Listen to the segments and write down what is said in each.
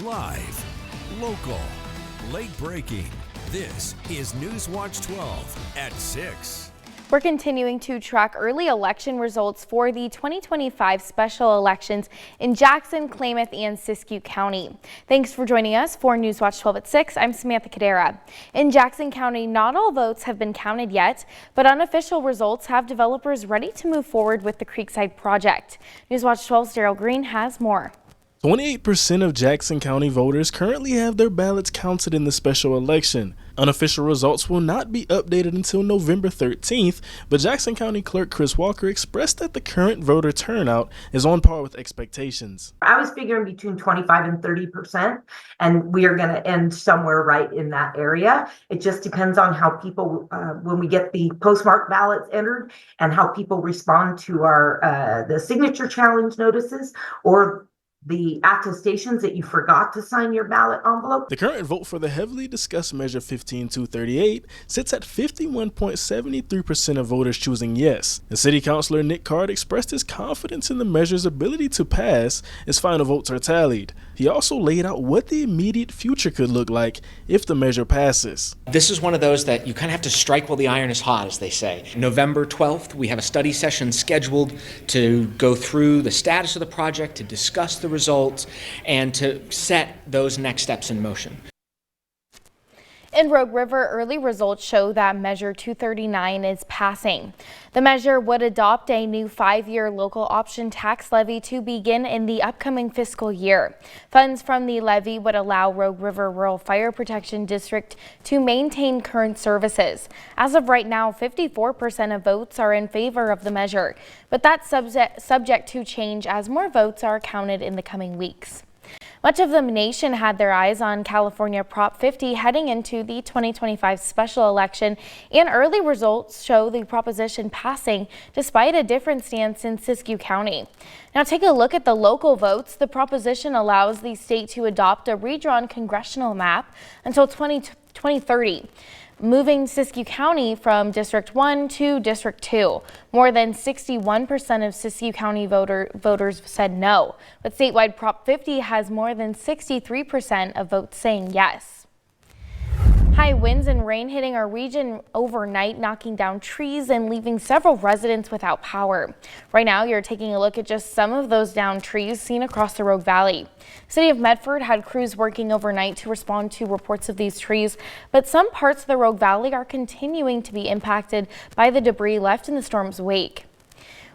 Live, local, late breaking. This is Newswatch 12 at 6. We're continuing to track early election results for the 2025 special elections in Jackson, Klamath, and Siskiyou County. Thanks for joining us for Newswatch 12 at 6. I'm Samantha Cadera. In Jackson County, not all votes have been counted yet, but unofficial results have developers ready to move forward with the Creekside project. Newswatch 12's Daryl Green has more. 28% of Jackson County voters currently have their ballots counted in the special election. Unofficial results will not be updated until November 13th, but Jackson County Clerk Chris Walker expressed that the current voter turnout is on par with expectations. I was figuring between 25 and 30%, and we are going to end somewhere right in that area. It just depends on how people, when we get the postmark ballots entered, and how people respond to our the signature challenge notices or the attestations that you forgot to sign your ballot envelope. The current vote for the heavily discussed Measure 15238 sits at 51.73% of voters choosing yes. And City Councilor Nick Card expressed his confidence in the measure's ability to pass as final votes are tallied. He also laid out what the immediate future could look like if the measure passes. This is one of those that you kind of have to strike while the iron is hot, as they say. November 12th, we have a study session scheduled to go through the status of the project, to discuss the results, and to set those next steps in motion. In Rogue River, early results show that Measure 239 is passing. The measure would adopt a new 5-year local option tax levy to begin in the upcoming fiscal year. Funds from the levy would allow Rogue River Rural Fire Protection District to maintain current services. As of right now, 54% of votes are in favor of the measure, but that's subject to change as more votes are counted in the coming weeks. Much of the nation had their eyes on California Prop 50 heading into the 2025 special election, and early results show the proposition passing despite a different stance in Siskiyou County. Now take a look at the local votes. The proposition allows the state to adopt a redrawn congressional map until 2030. Moving Siskiyou County from District 1 to District 2. More than 61% of Siskiyou County voters said no, but statewide Prop 50 has more than 63% of votes saying yes. High winds and rain hitting our region overnight, knocking down trees and leaving several residents without power. Right now, you're taking a look at just some of those downed trees seen across the Rogue Valley. City of Medford had crews working overnight to respond to reports of these trees, but some parts of the Rogue Valley are continuing to be impacted by the debris left in the storm's wake.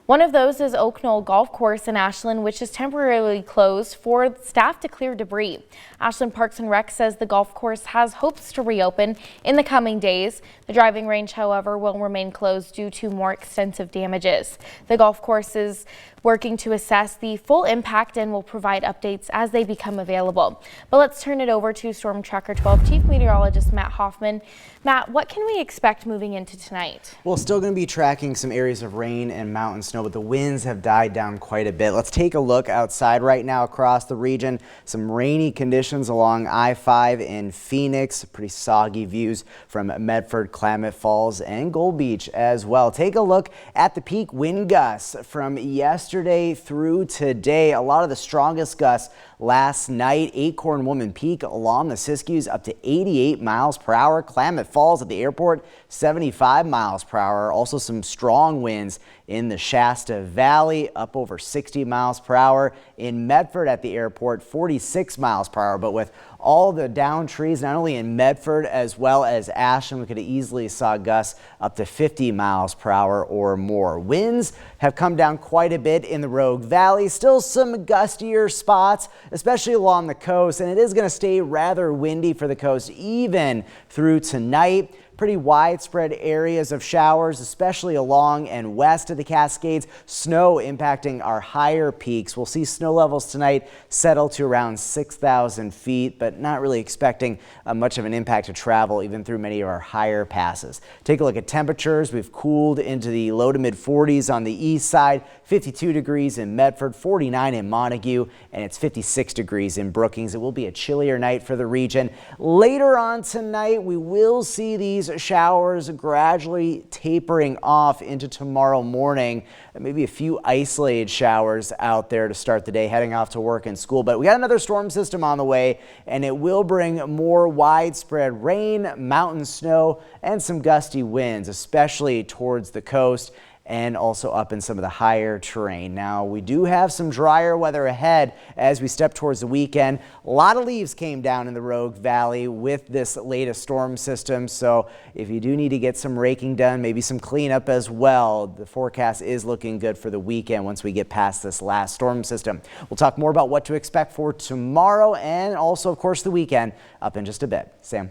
One of those is Oak Knoll Golf Course in Ashland, which is temporarily closed for staff to clear debris. Ashland Parks and Rec says the golf course has hopes to reopen in the coming days. The driving range, however, will remain closed due to more extensive damages. The golf course is working to assess the full impact and will provide updates as they become available. But let's turn it over to Storm Tracker 12 Chief Meteorologist Matt Hoffman. Matt, what can we expect moving into tonight? Well, still going to be tracking some areas of rain and mountain snow, but the winds have died down quite a bit. Let's take a look outside right now across the region. Some rainy conditions along I-5 in Phoenix. Pretty soggy views from Medford, Klamath Falls, and Gold Beach as well. Take a look at the peak wind gusts from yesterday through today. A lot of the strongest gusts last night. Acorn Woman Peak along the Siskiyous up to 88 miles per hour. Klamath Falls at the airport 75 miles per hour. Also some strong winds in the Shasta Valley up over 60 miles per hour. In Medford at the airport 46 miles per hour. But with all the downed trees, not only in Medford as well as Ashland, we could have easily saw gusts up to 50 miles per hour or more. Winds have come down quite a bit in the Rogue Valley. Still some gustier spots, especially along the coast, and it is going to stay rather windy for the coast even through tonight. Pretty widespread areas of showers, especially along and west of the Cascades. Snow impacting our higher peaks. We'll see snow levels tonight settle to around 6,000 feet, but not really expecting much of an impact to travel even through many of our higher passes. Take a look at temperatures. We've cooled into the low to mid 40s on the east side, 52 degrees in Medford, 49 in Montague, and it's 56 degrees in Brookings. It will be a chillier night for the region. Later on tonight, we will see these showers gradually tapering off into tomorrow morning. Maybe a few isolated showers out there to start the day heading off to work and school. But we got another storm system on the way, and it will bring more widespread rain, mountain snow, and some gusty winds, especially towards the coast and also up in some of the higher terrain. Now, we do have some drier weather ahead as we step towards the weekend. A lot of leaves came down in the Rogue Valley with this latest storm system, so if you do need to get some raking done, maybe some cleanup as well, the forecast is looking good for the weekend once we get past this last storm system. We'll talk more about what to expect for tomorrow and also, of course, the weekend up in just a bit. Sam.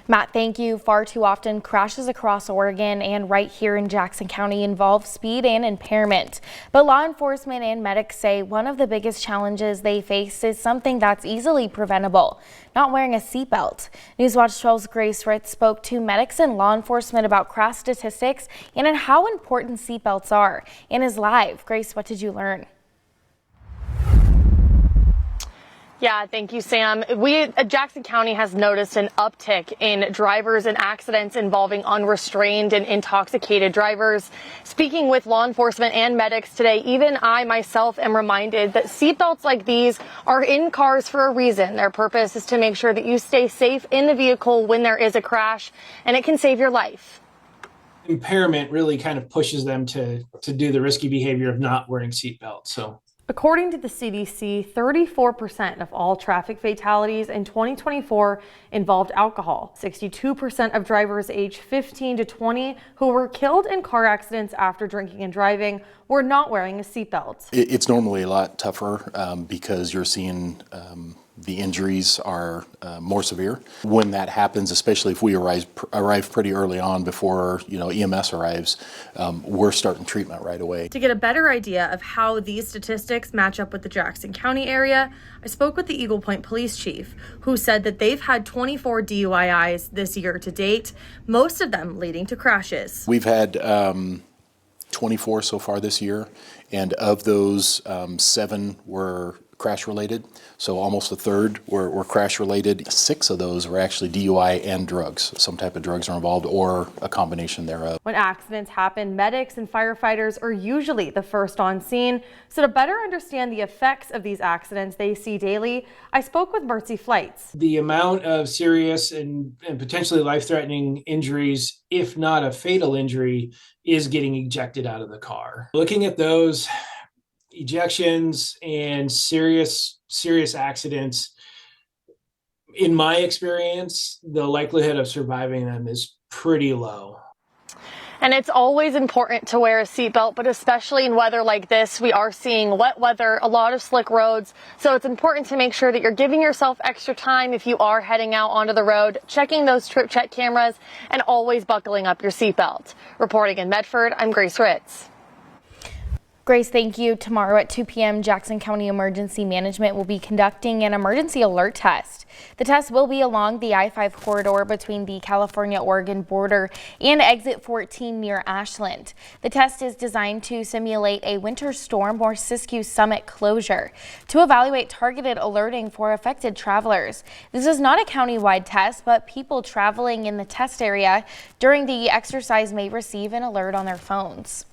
Matt, thank you. Far too often, crashes across Oregon and right here in Jackson County involve speed and impairment. But law enforcement and medics say one of the biggest challenges they face is something that's easily preventable: not wearing a seatbelt. Newswatch 12's Grace Ritz spoke to medics and law enforcement about crash statistics and how important seatbelts are. And is live. Grace, what did you learn? Yeah, thank you, Sam. Jackson County has noticed an uptick in drivers and accidents involving unrestrained and intoxicated drivers. Speaking with law enforcement and medics today, even I myself am reminded that seatbelts like these are in cars for a reason. Their purpose is to make sure that you stay safe in the vehicle when there is a crash, and it can save your life. Impairment really kind of pushes them to do the risky behavior of not wearing seatbelts. So, according to the CDC, 34% of all traffic fatalities in 2024 involved alcohol. 62% of drivers aged 15 to 20 who were killed in car accidents after drinking and driving were not wearing a seatbelt. It's normally a lot tougher because you're seeing the injuries are more severe. When that happens, especially if we arrive pretty early on before EMS arrives, we're starting treatment right away. To get a better idea of how these statistics match up with the Jackson County area, I spoke with the Eagle Point police chief, who said that they've had 24 DUIs this year to date, most of them leading to crashes. We've had 24 so far this year, and of those, 7 were crash related, so almost a third were crash related. 6 of those were actually DUI and drugs. Some type of drugs are involved or a combination thereof. When accidents happen, medics and firefighters are usually the first on scene. So to better understand the effects of these accidents they see daily, I spoke with Mercy Flights. the amount of serious and potentially life-threatening injuries, if not a fatal injury, is getting ejected out of the car. Looking at those ejections and serious accidents, in my experience, the likelihood of surviving them is pretty low. And it's always important to wear a seatbelt, but especially in weather like this, we are seeing wet weather, a lot of slick roads. So it's important to make sure that you're giving yourself extra time if you are heading out onto the road, checking those trip check cameras, and always buckling up your seatbelt. Reporting in Medford, I'm Grace Ritz. Grace, thank you. Tomorrow at 2 p.m., Jackson County Emergency Management will be conducting an emergency alert test. The test will be along the I-5 corridor between the California-Oregon border and exit 14 near Ashland. The test is designed to simulate a winter storm or Siskiyou Summit closure to evaluate targeted alerting for affected travelers. This is not a county-wide test, but people traveling in the test area during the exercise may receive an alert on their phones.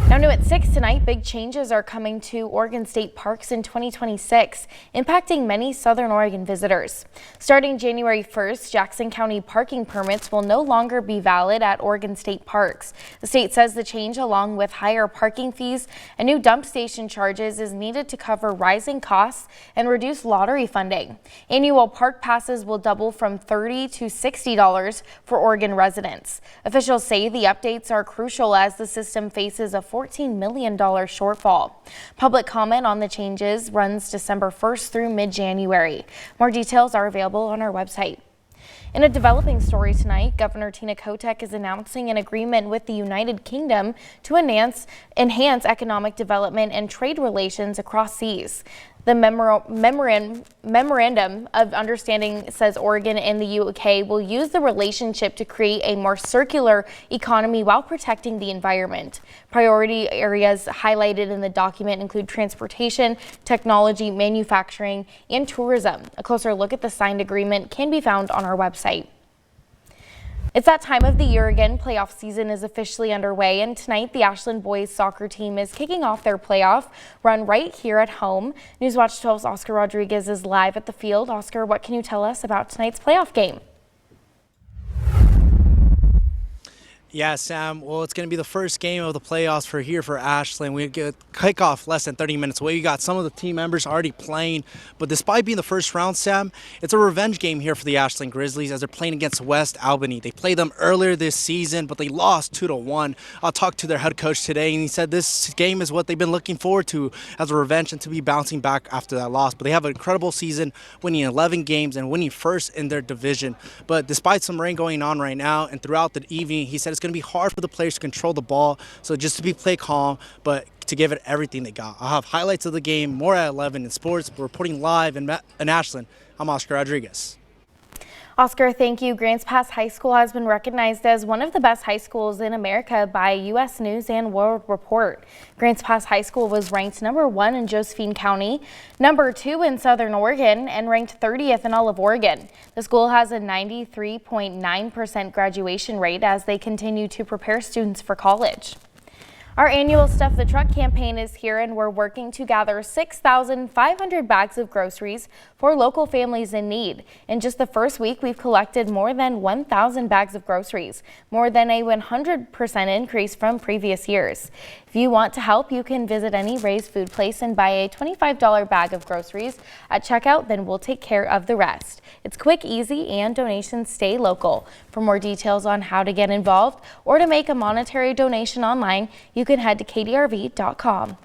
Now new at 6 tonight, big changes are coming to Oregon State Parks in 2026, impacting many Southern Oregon visitors. Starting January 1st, Jackson County parking permits will no longer be valid at Oregon State Parks. The state says the change, along with higher parking fees and new dump station charges, is needed to cover rising costs and reduce lottery funding. Annual park passes will double from $30 to $60 for Oregon residents. Officials say the updates are crucial as the system faces a $14 million shortfall. Public comment on the changes runs December 1st through mid-January. More details are available on our website. In a developing story tonight, Governor Tina Kotek is announcing an agreement with the United Kingdom to enhance economic development and trade relations across seas. The memorandum of understanding says Oregon and the UK will use the relationship to create a more circular economy while protecting the environment. Priority areas highlighted in the document include transportation, technology, manufacturing, and tourism. A closer look at the signed agreement can be found on our website. It's that time of the year again. Playoff season is officially underway, and tonight the Ashland boys soccer team is kicking off their playoff run right here at home. Newswatch 12's Oscar Rodriguez is live at the field. Oscar, what can you tell us about tonight's playoff game? Yeah, Sam. Well, it's going to be the first game of the playoffs for Ashland. We get kickoff less than 30 minutes away. You got some of the team members already playing, but despite being the first round, Sam, it's a revenge game here for the Ashland Grizzlies as they're playing against West Albany. They played them earlier this season, but they lost 2-1. I talked to their head coach today, and he said this game is what they've been looking forward to as a revenge and to be bouncing back after that loss. But they have an incredible season, winning 11 games and winning first in their division. But despite some rain going on right now and throughout the evening, he said it's going to be hard for the players to control the ball, so just to play calm, but to give it everything they got. I'll have highlights of the game, more at 11 in sports. We're reporting live in Ashland. I'm Oscar Rodriguez. Oscar, thank you. Grants Pass High School has been recognized as one of the best high schools in America by U.S. News and World Report. Grants Pass High School was ranked #1 in Josephine County, #2 in Southern Oregon, and ranked 30th in all of Oregon. The school has a 93.9% graduation rate as they continue to prepare students for college. Our annual Stuff the Truck campaign is here, and we're working to gather 6,500 bags of groceries for local families in need. In just the first week, we've collected more than 1,000 bags of groceries, more than a 100% increase from previous years. If you want to help, you can visit any Ray's food place and buy a $25 bag of groceries at checkout, then we'll take care of the rest. It's quick, easy, and donations stay local. For more details on how to get involved or to make a monetary donation online, you can head to kdrv.com.